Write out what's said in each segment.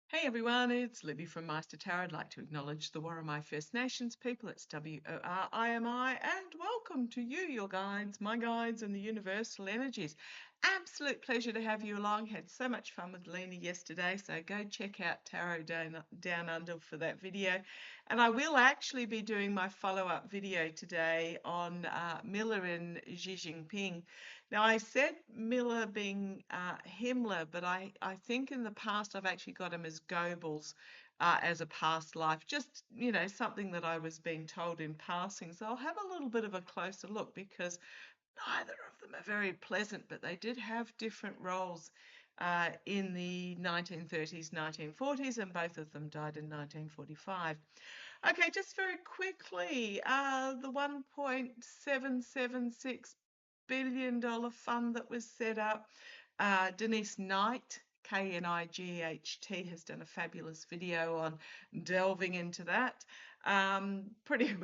Hey everyone, it's Libby from maighstirtarot. I'd like to acknowledge the Worimi First Nations people. It's WORIMI, and welcome to you, your guides, my guides, and the universal energies. Absolute pleasure to have you along. Had so much fun with Lena yesterday, so go check out Tarot Down Under for that video. And I will actually be doing my follow-up video today on Miller and Xi Jinping. Now, I said Miller being Himmler, but I think in the past I've actually got him as Goebbels as a past life, just, something that I was being told in passing. So I'll have a little bit of a closer look because neither of them are very pleasant, but they did have different roles in the 1930s, 1940s, and both of them died in 1945. Okay, just very quickly, the 1.776 billion fund that was set up. Denise Knight, Knight, has done a fabulous video on delving into that. Pretty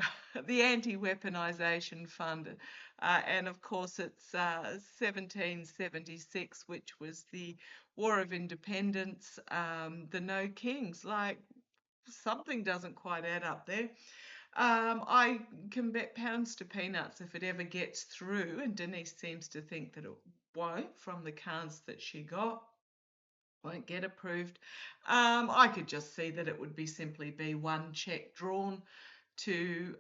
the anti-weaponization fund, and of course it's 1776, which was the War of Independence. The No Kings, like something doesn't quite add up there. I can bet pounds to peanuts if it ever gets through, and Denise seems to think that it won't from the cards that she got. Won't get approved. I could just see that it would be simply be one check drawn to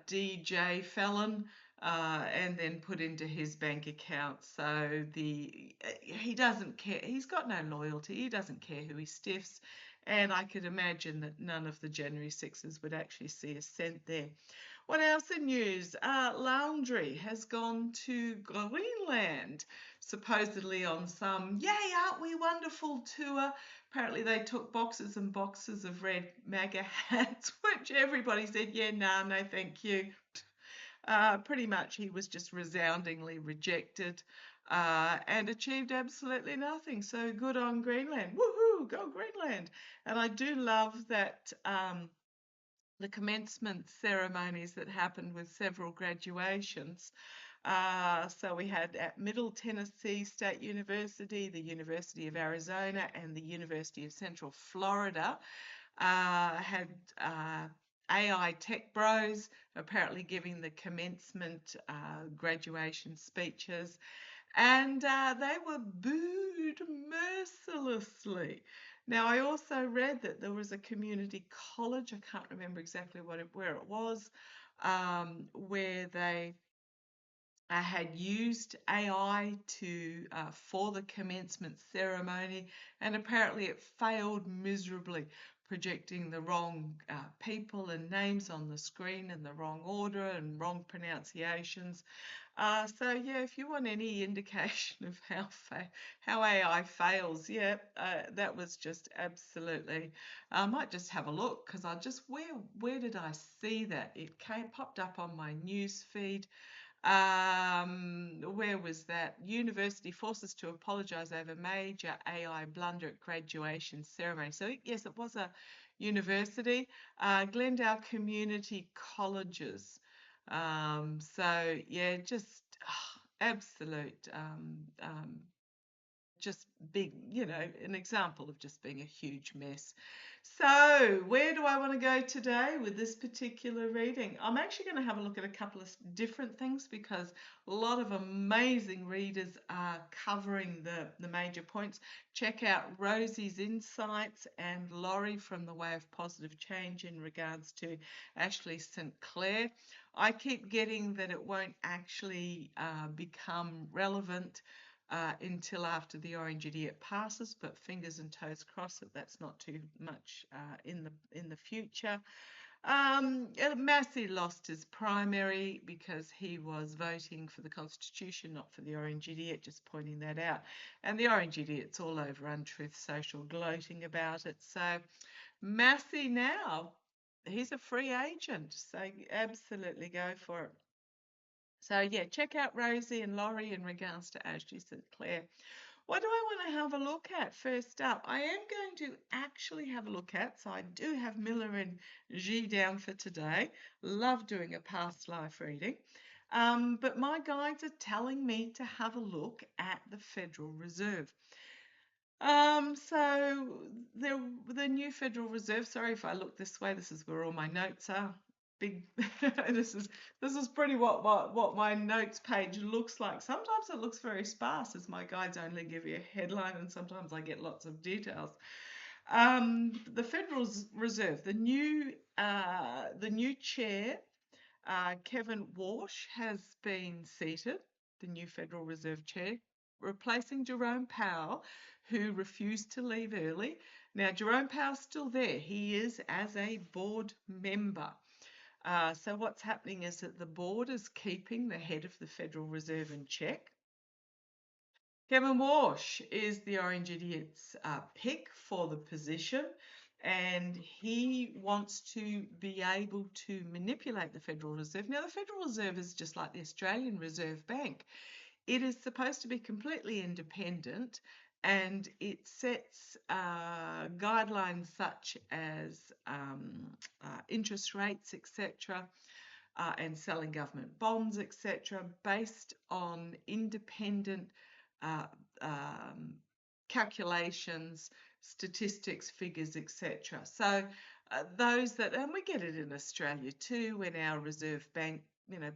DJ Fallon and then put into his bank account. So he doesn't care. He's got no loyalty. He doesn't care who he stiffs. And I could imagine that none of the January 6s would actually see a cent there. What else in news? Laundry has gone to Greenland, supposedly on some "Yay, aren't we wonderful" tour. Apparently they took boxes and boxes of red MAGA hats, which everybody said, yeah, nah, no thank you. Pretty much he was just resoundingly rejected and achieved absolutely nothing. So good on Greenland. Woohoo, go Greenland. And I do love that the commencement ceremonies that happened with several graduations. So we had at Middle Tennessee State University, the University of Arizona, and the University of Central Florida had AI tech bros apparently giving the commencement graduation speeches, and they were booed mercilessly. Now, I also read that there was a community college, I can't remember exactly where it was, where they had used AI for the commencement ceremony, and apparently it failed miserably, projecting the wrong people and names on the screen in the wrong order and wrong pronunciations. So yeah, if you want any indication of how AI fails, yeah, that was just absolutely. I might just have a look because where did I see that? It popped up on my news feed. Where was that? University forces to apologise over major AI blunder at graduation ceremony. So yes, it was a university, Glendale Community Colleges. So yeah, just absolute, just big, an example of just being a huge mess. So where do I want to go today with this particular reading? I'm actually going to have a look at a couple of different things because a lot of amazing readers are covering the major points. Check out Rosie's insights and Laurie from The Way of Positive Change in regards to Ashley St. Clair. I keep getting that it won't actually become relevant until after the Orange Idiot passes, but fingers and toes crossed that that's not too much in the future. Massey lost his primary because he was voting for the Constitution, not for the Orange Idiot, just pointing that out. And the Orange Idiot's all over Untruth Social gloating about it. So Massey now, he's a free agent, so absolutely go for it. So yeah, check out Rosie and Laurie in regards to Ashley St. Clair. What do I want to have a look at first up? I am going to actually have a look at, so I do have Miller and Xi down for today. Love doing a past life reading. But my guides are telling me to have a look at the Federal Reserve. So the new Federal Reserve, sorry if I look this way, this is where all my notes are. Big, this is pretty what my notes page looks like. Sometimes it looks very sparse as my guides only give you a headline, and sometimes I get lots of details. The Federal Reserve, the new chair, Kevin Walsh, has been seated, the new Federal Reserve chair, replacing Jerome Powell, who refused to leave early. Now, Jerome Powell's still there. He is as a board member. So what's happening is that the board is keeping the head of the Federal Reserve in check. Kevin Walsh is the Orange Idiot's pick for the position, and he wants to be able to manipulate the Federal Reserve. Now, the Federal Reserve is just like the Australian Reserve Bank. It is supposed to be completely independent, and it sets guidelines such as interest rates, etc., and selling government bonds, etc., based on independent calculations, statistics, figures, etc. So those that, and we get it in Australia too, when our Reserve Bank,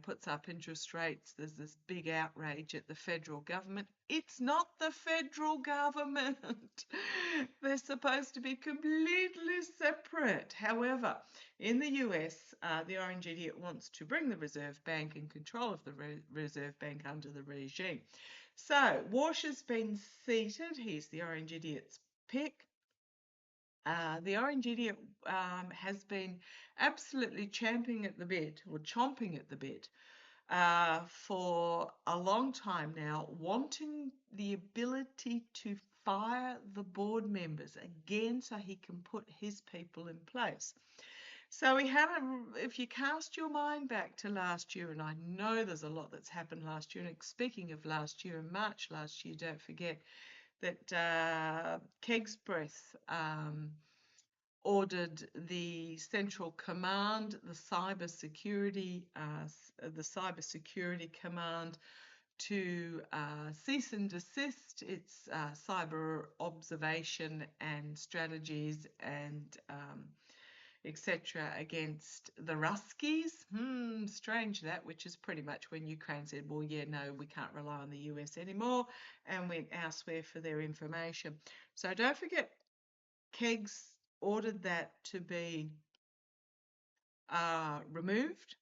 puts up interest rates, there's this big outrage at the federal government. It's not the federal government. They're supposed to be completely separate. However, in the US, the Orange Idiot wants to bring the Reserve Bank in control of the Reserve Bank under the regime. So, Walsh has been seated. He's the Orange Idiot's pick. The Orange Idiot has been absolutely chomping at the bit for a long time now, wanting the ability to fire the board members again so he can put his people in place. So we had if you cast your mind back to last year, and I know there's a lot that's happened last year, and speaking of last year, in March last year, don't forget that Keg's Breath ordered the Central Command, the Cyber Security Command, to cease and desist its cyber observation and strategies and etc. against the Ruskies. Strange that, which is pretty much when Ukraine said, well, yeah, no, we can't rely on the US anymore, and went elsewhere for their information. So don't forget, Kegs ordered that to be removed.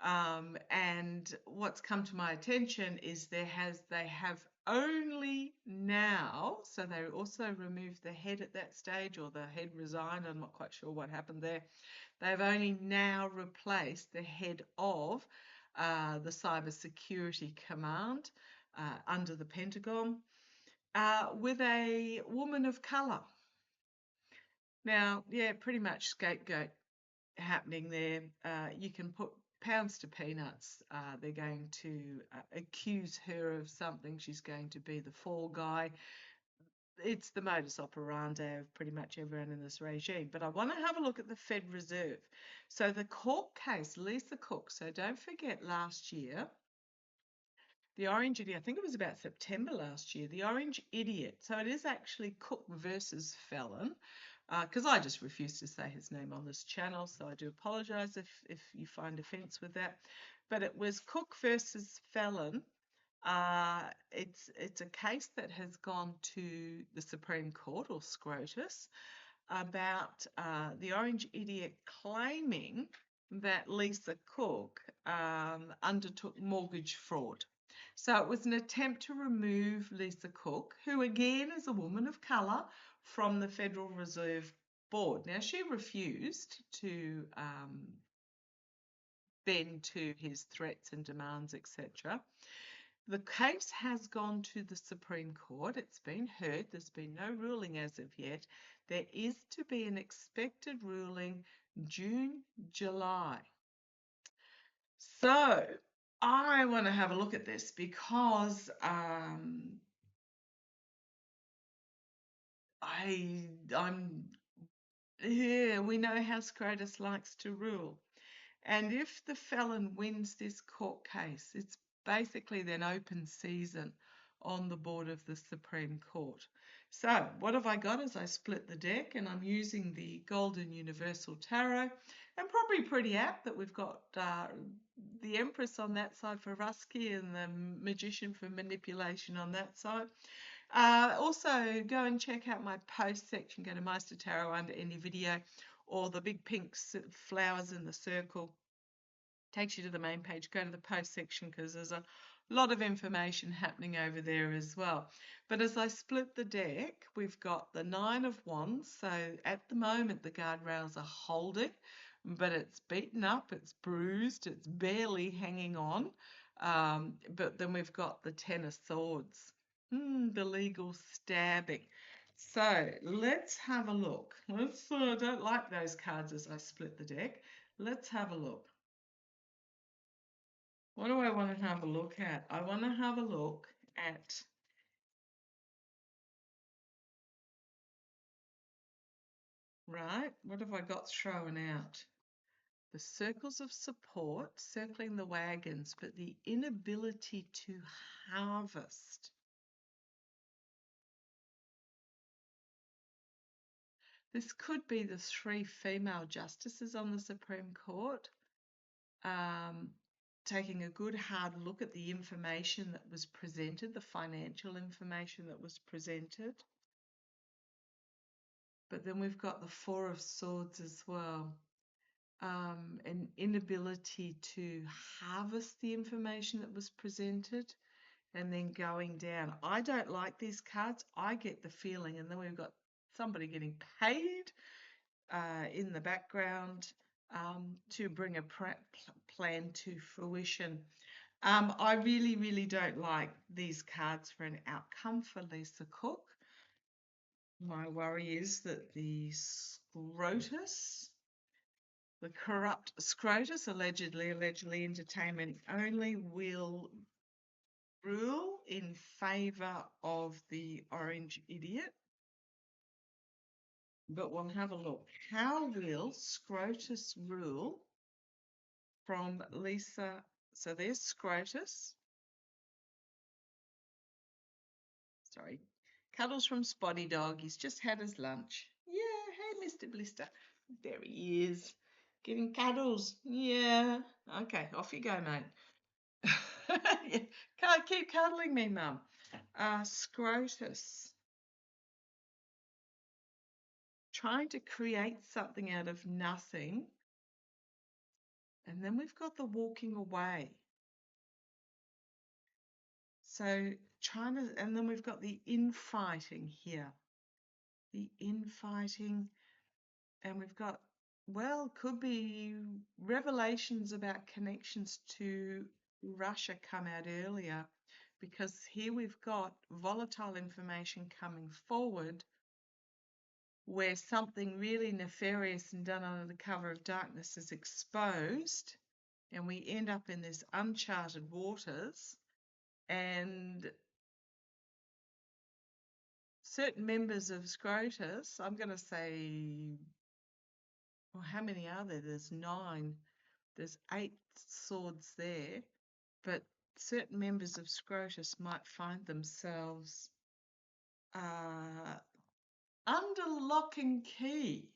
And what's come to my attention is they have only now, so they also removed the head at that stage, or the head resigned, I'm not quite sure what happened there. They've only now replaced the head of the Cyber Security Command under the Pentagon with a woman of colour. Now, yeah, pretty much scapegoat happening there. You can put pounds to peanuts. They're going to accuse her of something. She's going to be the fall guy. It's the modus operandi of pretty much everyone in this regime. But I want to have a look at the Fed Reserve. So the Cook case, Lisa Cook. So don't forget last year, the Orange Idiot, I think it was about September last year, the Orange Idiot. So it is actually Cook versus Felon, because I just refuse to say his name on this channel, so I do apologise if you find offence with that. But it was Cook versus Felon. It's a case that has gone to the Supreme Court, or SCrOTUS, about the Orange Idiot claiming that Lisa Cook undertook mortgage fraud. So it was an attempt to remove Lisa Cook, who again is a woman of colour, from the Federal Reserve Board. Now, she refused to bend to his threats and demands, etc. The case has gone to the Supreme Court. It's been heard. There's been no ruling as of yet. There is to be an expected ruling June, July. So I want to have a look at this because we know how SCrOTUS likes to rule. And if the felon wins this court case, it's basically then open season on the board of the Supreme Court. So what have I got as I split the deck? And I'm using the Golden Universal Tarot, and probably pretty apt that we've got the Empress on that side for Rusky and the Magician for manipulation on that side. Also, go and check out my post section. Go to Meister Tarot under any video, or the big pink flowers in the circle takes you to the main page. Go to the post section because there's a lot of information happening over there as well. But as I split the deck, we've got the Nine of Wands. So at the moment, the guardrails are holding, but it's beaten up, it's bruised, it's barely hanging on. But then we've got the Ten of Swords, the legal stabbing. So let's have a look. I don't like those cards as I split the deck. Let's have a look. What do I want to have a look at? I want to have a look at right, what have I got thrown out? The circles of support, circling the wagons, but the inability to harvest. This could be the three female justices on the Supreme Court, taking a good hard look at the information that was presented, the financial information that was presented. But then we've got the Four of Swords as well. An inability to harvest the information that was presented, and then going down. I don't like these cards. I get the feeling, and then we've got somebody getting paid in the background to bring a plan to fruition. I really, really don't like these cards for an outcome for Lisa Cook. My worry is that the SCrOTUS, the corrupt SCrOTUS, allegedly entertainment only, will rule in favour of the orange idiot. But we'll have a look. How will SCrOTUS rule from Lisa? So there's SCrOTUS. Sorry. Cuddles from Spotty Dog. He's just had his lunch. Yeah, hey, Mr. Blister. There he is. Getting cuddles. Yeah. Okay, off you go, mate. Can't keep cuddling me, Mum. SCrOTUS. Trying to create something out of nothing. And then we've got the walking away. So and then we've got the infighting here. The infighting, and we've got, well, could be revelations about connections to Russia come out earlier, because here we've got volatile information coming forward where something really nefarious and done under the cover of darkness is exposed, and we end up in this uncharted waters, and certain members of SCrOTUS, I'm going to say, well, how many are there? There's 9. There's 8 swords there, but certain members of SCrOTUS might find themselves under lock and key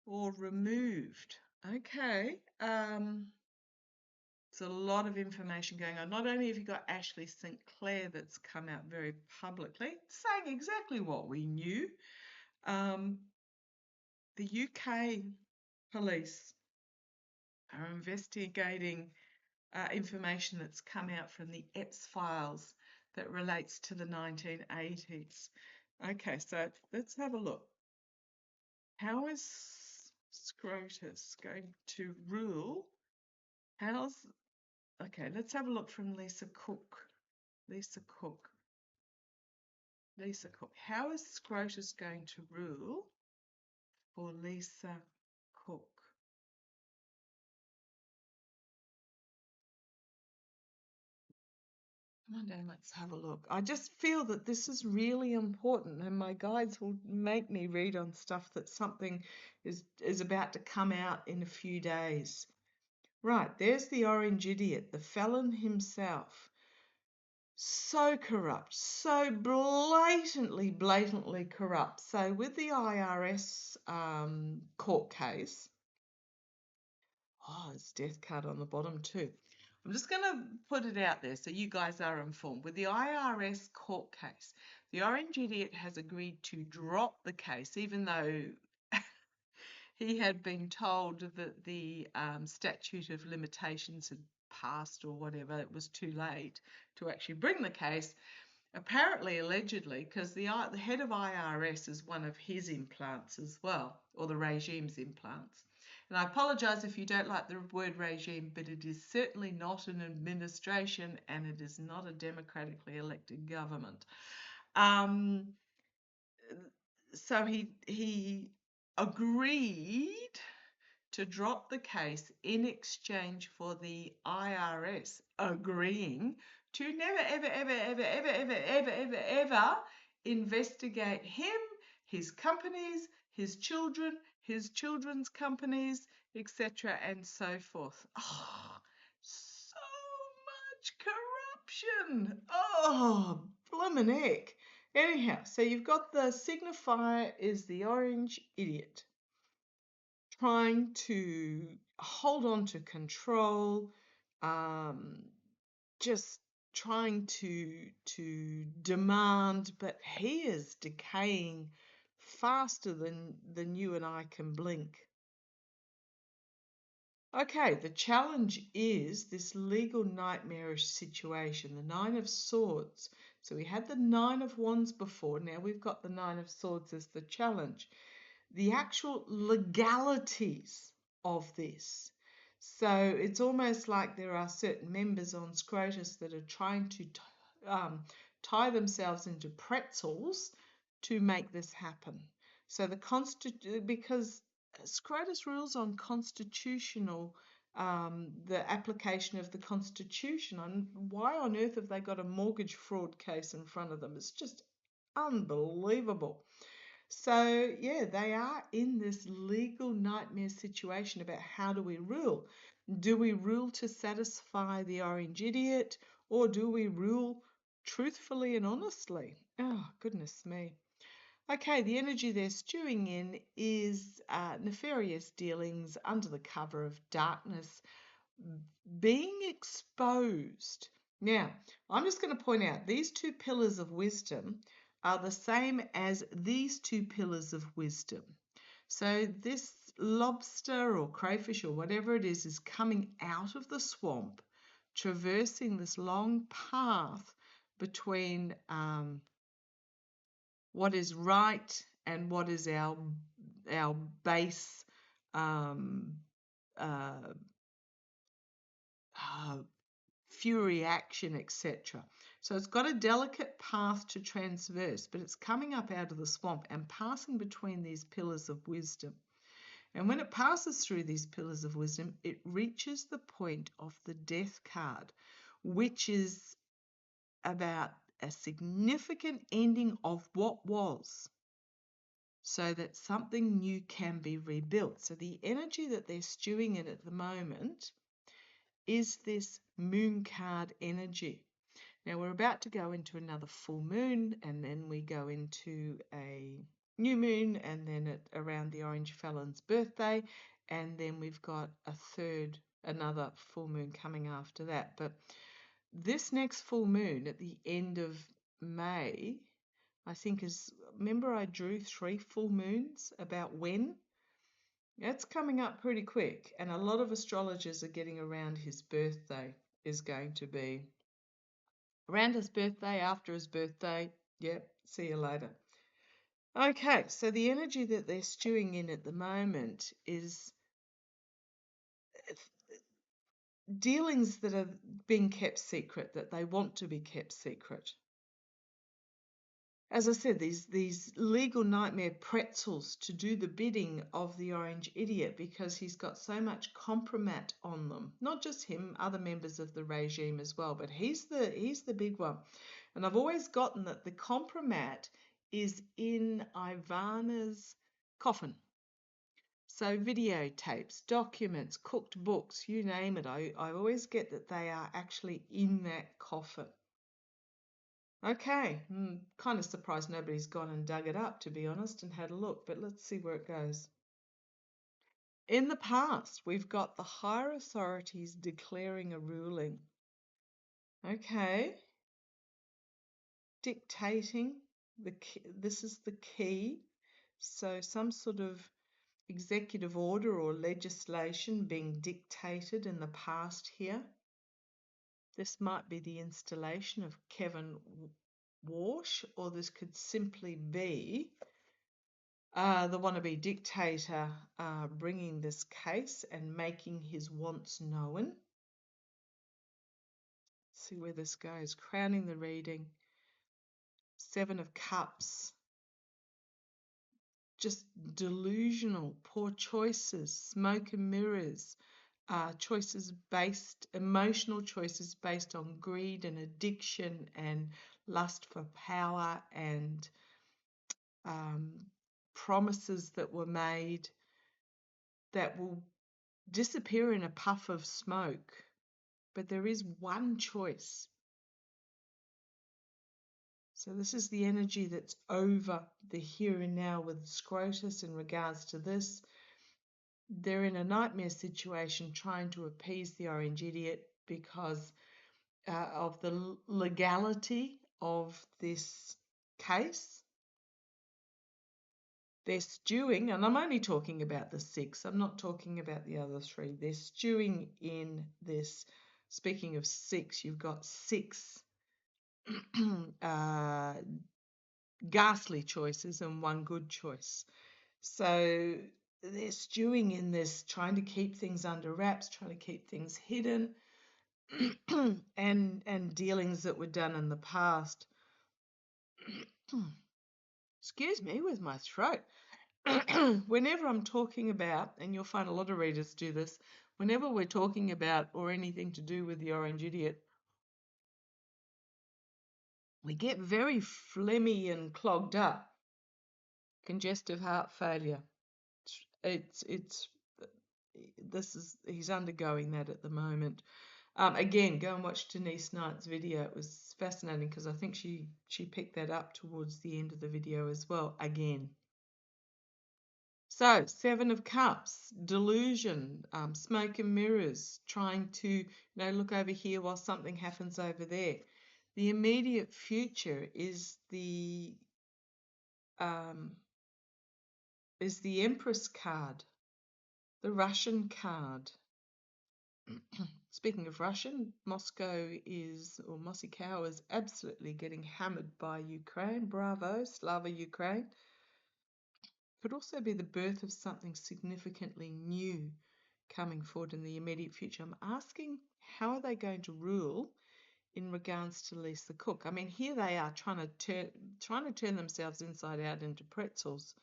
or removed. Okay. There's a lot of information going on. Not only have you got Ashley St. Clair that's come out very publicly saying exactly what we knew. The UK police are investigating information that's come out from the Epps files that relates to the 1980s. Okay, so let's have a look. How is SCrOTUS going to rule? Okay, let's have a look from Lisa Cook. Lisa Cook. How is SCrOTUS going to rule for Lisa Cook? Come on down, let's have a look. I just feel that this is really important, and my guides will make me read on stuff that something is about to come out in a few days. Right, there's the orange idiot, the felon himself. So corrupt, so blatantly corrupt. So with the IRS court case, oh, it's death card on the bottom too. I'm just going to put it out there so you guys are informed. With the IRS court case, the Orange Idiot has agreed to drop the case, even though he had been told that the statute of limitations had passed or whatever. It was too late to actually bring the case. Apparently, allegedly, because the head of IRS is one of his implants as well, or the regime's implants. And I apologise if you don't like the word regime, but it is certainly not an administration and it is not a democratically elected government. So he agreed to drop the case in exchange for the IRS agreeing to never, ever investigate him, his companies, his children, his children's companies, etc., and so forth. Oh, so much corruption. Oh, bloomin' heck. Anyhow, so you've got the signifier is the Orange Idiot, trying to hold on to control, just trying to demand, but he is decaying faster than you and I can blink. Okay, the challenge is this legal nightmarish situation, the Nine of Swords. So we had the Nine of Wands before, now we've got the Nine of Swords as the challenge. The actual legalities of this. So it's almost like there are certain members on SCrOTUS that are trying to tie themselves into pretzels to make this happen. So because SCrOTUS rules on constitutional, the application of the Constitution. And why on earth have they got a mortgage fraud case in front of them? It's just unbelievable. So, yeah, they are in this legal nightmare situation about how do we rule? Do we rule to satisfy the Orange Idiot, or do we rule truthfully and honestly? Oh, goodness me. Okay, the energy they're stewing in is nefarious dealings under the cover of darkness, being exposed. Now, I'm just going to point out these two pillars of wisdom are the same as these two pillars of wisdom. So this lobster or crayfish or whatever it is coming out of the swamp, traversing this long path between what is right and what is our base fury, action, etc. So it's got a delicate path to transverse, but it's coming up out of the swamp and passing between these pillars of wisdom. And when it passes through these pillars of wisdom, it reaches the point of the death card, which is about a significant ending of what was, so that something new can be rebuilt. So the energy that they're stewing in at the moment is this moon card energy. Now we're about to go into another full moon, and then we go into a new moon, and then around the Orange Felon's birthday, and then we've got another full moon coming after that. But this next full moon at the end of May, I think remember I drew 3 full moons about when? It's coming up pretty quick, and a lot of astrologers are getting around his birthday is going to be around his birthday, after his birthday. Yep, see you later. Okay, so the energy that they're stewing in at the moment is dealings that are being kept secret, that they want to be kept secret. As I said, these legal nightmare pretzels to do the bidding of the Orange Idiot, because he's got so much compromat on them. Not just him, other members of the regime as well, but he's the big one. And I've always gotten that the compromat is in Ivana's coffin. So videotapes, documents, cooked books, you name it. I always get that they are actually in that coffin. Okay, kind of surprised nobody's gone and dug it up, to be honest, and had a look, but let's see where it goes. In the past, we've got the higher authorities declaring a ruling. Okay, dictating, this is the key. So some sort of executive order or legislation being dictated in the past here. This might be the installation of Kevin Walsh, or this could simply be the wannabe dictator bringing this case and making his wants known. See where this goes. Crowning the reading. 7 of Cups. Just delusional, poor choices, smoke and mirrors, emotional choices based on greed and addiction and lust for power and promises that were made that will disappear in a puff of smoke. But there is one choice. So this is the energy that's over the here and now with SCrOTUS in regards to this. They're in a nightmare situation trying to appease the orange idiot because of the legality of this case. They're stewing, and I'm only talking about the 6. I'm not talking about the other 3. They're stewing in this. Speaking of 6, you've got 6 ghastly choices and 1 good choice. So they're stewing in this, trying to keep things under wraps, trying to keep things hidden, and dealings that were done in the past. Excuse me, with my throat. Whenever I'm talking about, and you'll find a lot of readers do this, whenever we're talking about or anything to do with the orange idiot, we get very phlegmy and clogged up. Congestive heart failure. He's undergoing that at the moment. Again, go and watch Denise Knight's video. It was fascinating because I think she picked that up towards the end of the video as well, again. So, 7 of Cups, delusion, smoke and mirrors, trying to look over here while something happens over there. The immediate future is the Empress card, the Russian card. Speaking of Russian, Moscow is absolutely getting hammered by Ukraine. Bravo, Slava Ukraine. Could also be the birth of something significantly new coming forward in the immediate future. I'm asking, how are they going to rule in regards to Lisa Cook? I mean, here they are trying to turn themselves inside out into pretzels.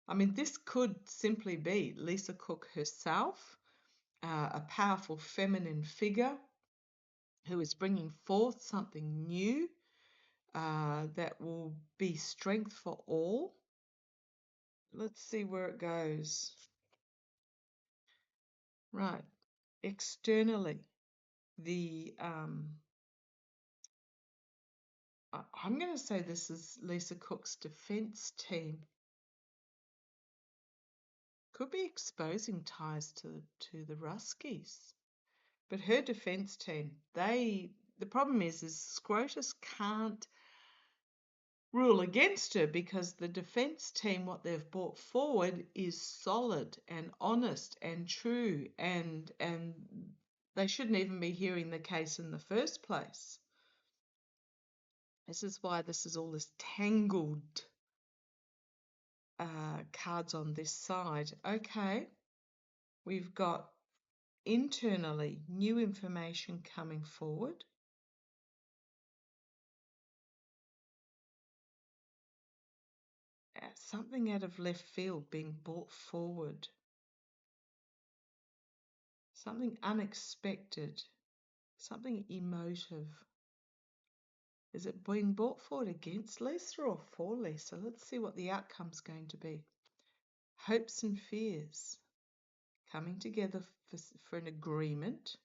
I mean, this could simply be Lisa Cook herself, a powerful feminine figure who is bringing forth something new that will be strength for all. Let's see where it goes. Right. Externally, I'm going to say this is Lisa Cook's defense team. Could be exposing ties to the Ruskies. But her defense team, the problem is SCrOTUS can't rule against her because the defense team, what they've brought forward is solid and honest and true, and they shouldn't even be hearing the case in the first place. This is why this is all this tangled cards on this side. Okay, we've got internally new information coming forward. Something out of left field being brought forward. Something unexpected. Something emotive. Is it being brought forward against Lisa or for Lisa? Let's see what the outcome's going to be. Hopes and fears coming together for an agreement.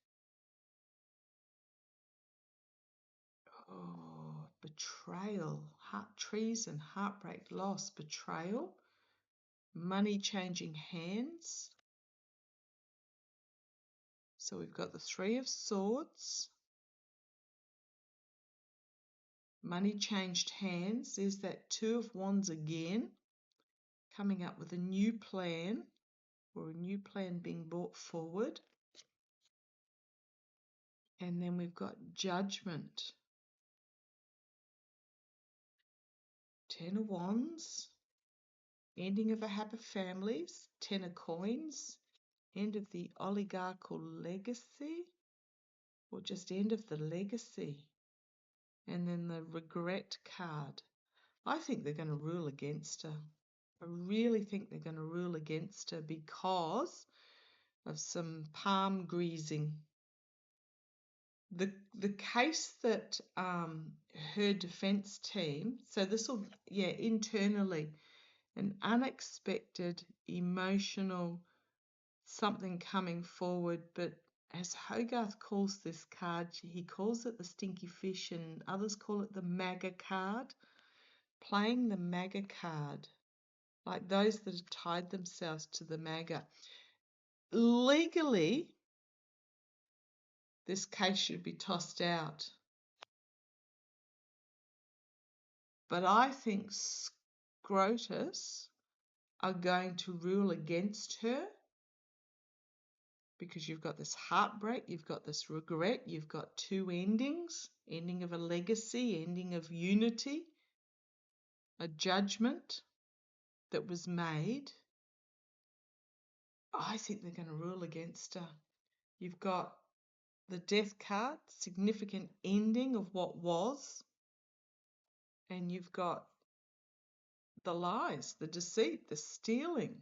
Oh, betrayal, treason, heartbreak, loss, betrayal, money changing hands. So we've got the Three of Swords, money changed hands. There's that Two of Wands again, coming up with a new plan or a new plan being brought forward. And then we've got Judgment, Ten of Wands, ending of a happy families, Ten of Coins, end of the oligarchical legacy, or just end of the legacy. And then the Regret card. I think they're going to rule against her. I really think they're going to rule against her because of some palm greasing. The case that her defense team, so this will, internally, an unexpected emotional something coming forward, but as Hogarth calls this card, he calls it the stinky fish and others call it the MAGA card. Playing the MAGA card, like those that have tied themselves to the MAGA. Legally, this case should be tossed out. But I think SCrOTUS are going to rule against her because you've got this heartbreak, you've got this regret, you've got two endings, ending of a legacy, ending of unity, a judgment that was made. I think they're going to rule against her. You've got the Death card, significant ending of what was, and you've got the lies, the deceit, the stealing.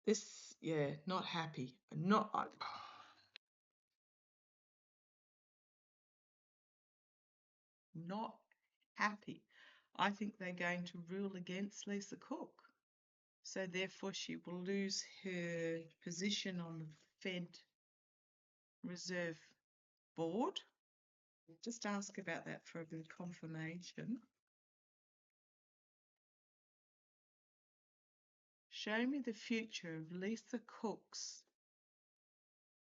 This, not happy. Not happy. I think they're going to rule against Lisa Cook. So therefore she will lose her position on the Fed Reserve Board. Just ask about that for a bit of confirmation. Show me the future of Lisa Cook's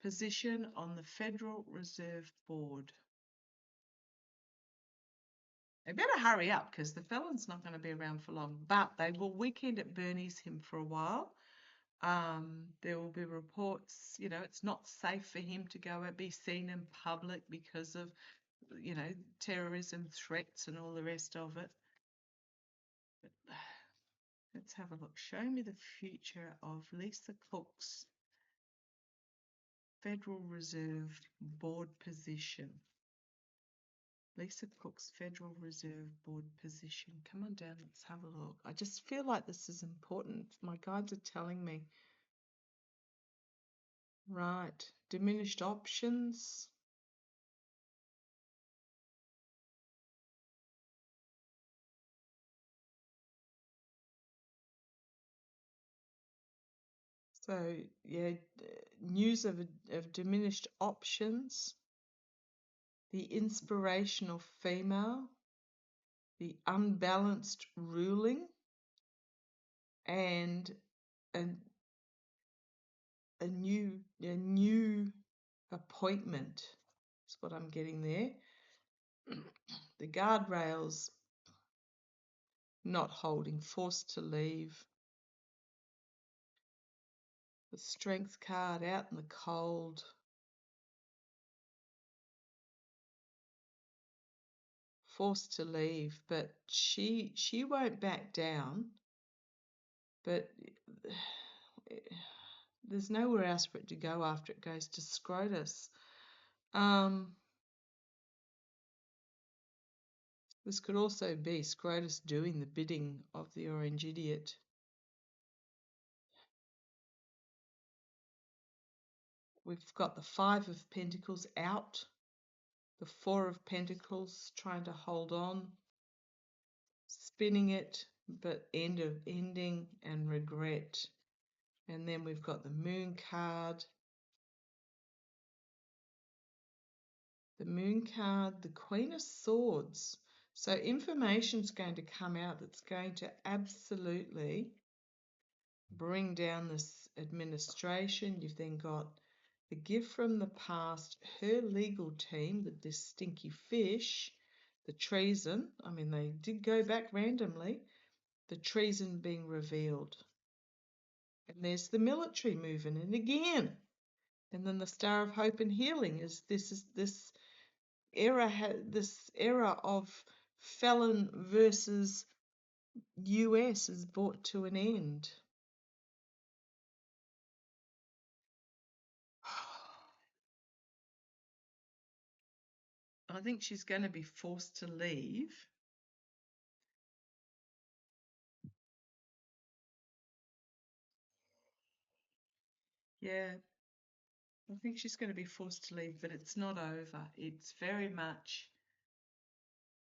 position on the Federal Reserve Board. They better hurry up because the felon's not going to be around for long, but they will weekend at Bernie's him for a while. There will be reports, it's not safe for him to go and be seen in public because of, terrorism threats and all the rest of it. But let's have a look. Show me the future of Lisa Cook's Federal Reserve Board position. Lisa Cook's Federal Reserve Board position. Come on down, let's have a look. I just feel like this is important. My guides are telling me. Right, diminished options. So, news of diminished options, the inspirational female, the unbalanced ruling, and a new appointment is what I'm getting there. The guardrails not holding, forced to leave. The Strength card out in the cold. Forced to leave, but she won't back down. But there's nowhere else for it to go after it goes to SCrOTUS. This could also be SCrOTUS doing the bidding of the Orange Idiot. We've got the Five of Pentacles out, the Four of Pentacles trying to hold on, spinning it, but ending and regret. And then we've got the Moon card, The Moon card, the Queen of Swords. So information's going to come out that's going to absolutely bring down this administration. You've then got the gift from the past, her legal team, this stinky fish, the treason. I mean, they did go back randomly. The treason being revealed. And there's the military moving in again. And then the Star of Hope and Healing is this era of felon versus US is brought to an end. I think she's going to be forced to leave. Yeah, I think she's going to be forced to leave, but it's not over. It's very much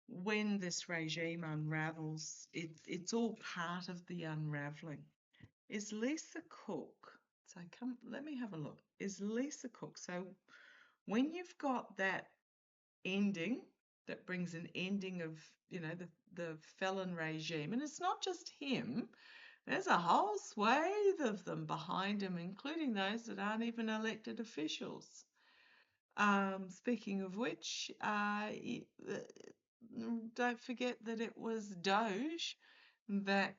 when this regime unravels, it's all part of the unraveling. Is Lisa Cook, so let me have a look. Is Lisa Cook, so when you've got that ending that brings an ending of, the felon regime, and it's not just him, there's a whole swathe of them behind him, including those that aren't even elected officials. Speaking of which, don't forget that it was Doge that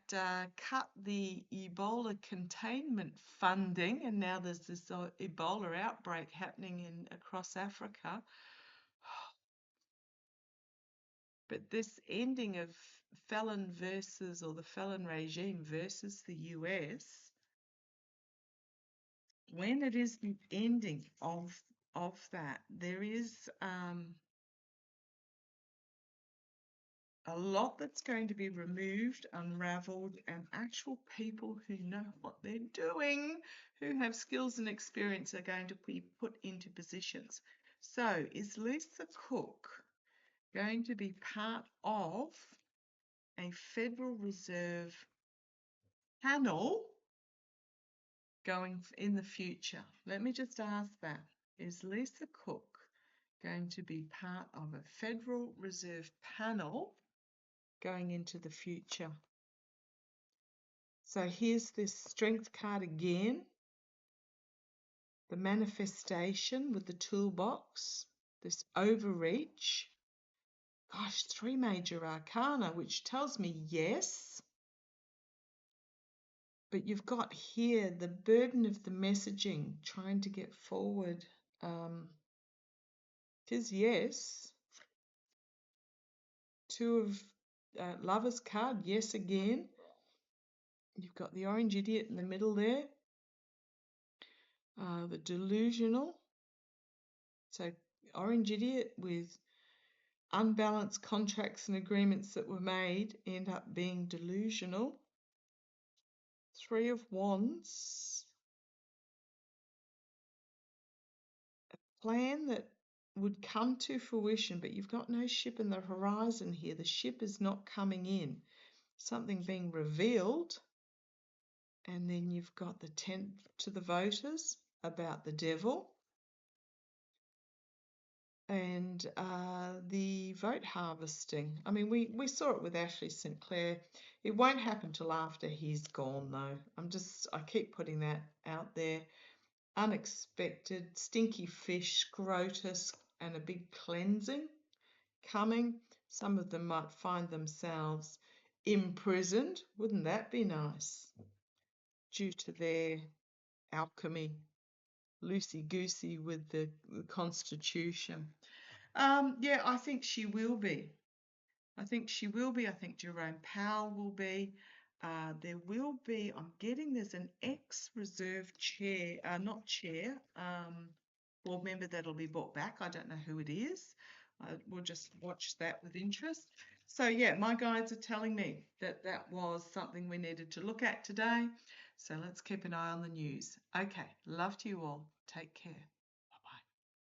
cut the Ebola containment funding, and now there's this Ebola outbreak happening across Africa. But this ending of felon versus, or the felon regime versus the US, when it is the ending of that, there is a lot that's going to be removed, unraveled, and actual people who know what they're doing, who have skills and experience, are going to be put into positions. So is Lisa Cook going to be part of a Federal Reserve panel going in the future? Let me just ask that. Is Lisa Cook going to be part of a Federal Reserve panel going into the future? So here's this Strength card again. The manifestation with the toolbox, this overreach. Gosh, 3 major arcana, which tells me yes. But you've got here the burden of the messaging, trying to get forward. Tis yes. 2 of Lovers card, yes again. You've got the orange idiot in the middle there. The delusional. So orange idiot with unbalanced contracts and agreements that were made end up being delusional. 3 of Wands. A plan that would come to fruition, but you've got no ship in the horizon here. The ship is not coming in. Something being revealed. And then you've got the 10 to the voters about the devil. And the vote harvesting. I mean, we saw it with Ashley St. Clair. It won't happen till after he's gone, though. I keep putting that out there. Unexpected, stinky fish, SCrOTUS, and a big cleansing coming. Some of them might find themselves imprisoned. Wouldn't that be nice? Due to their alchemy, loosey-goosey with the Constitution. Yeah, I think she will be. I think she will be. I think Jerome Powell will be. There will be, there's an ex-reserve chair, board member that'll be brought back. I don't know who it is. We'll just watch that with interest. So yeah, my guides are telling me that was something we needed to look at today. So let's keep an eye on the news. Okay, love to you all. Take care.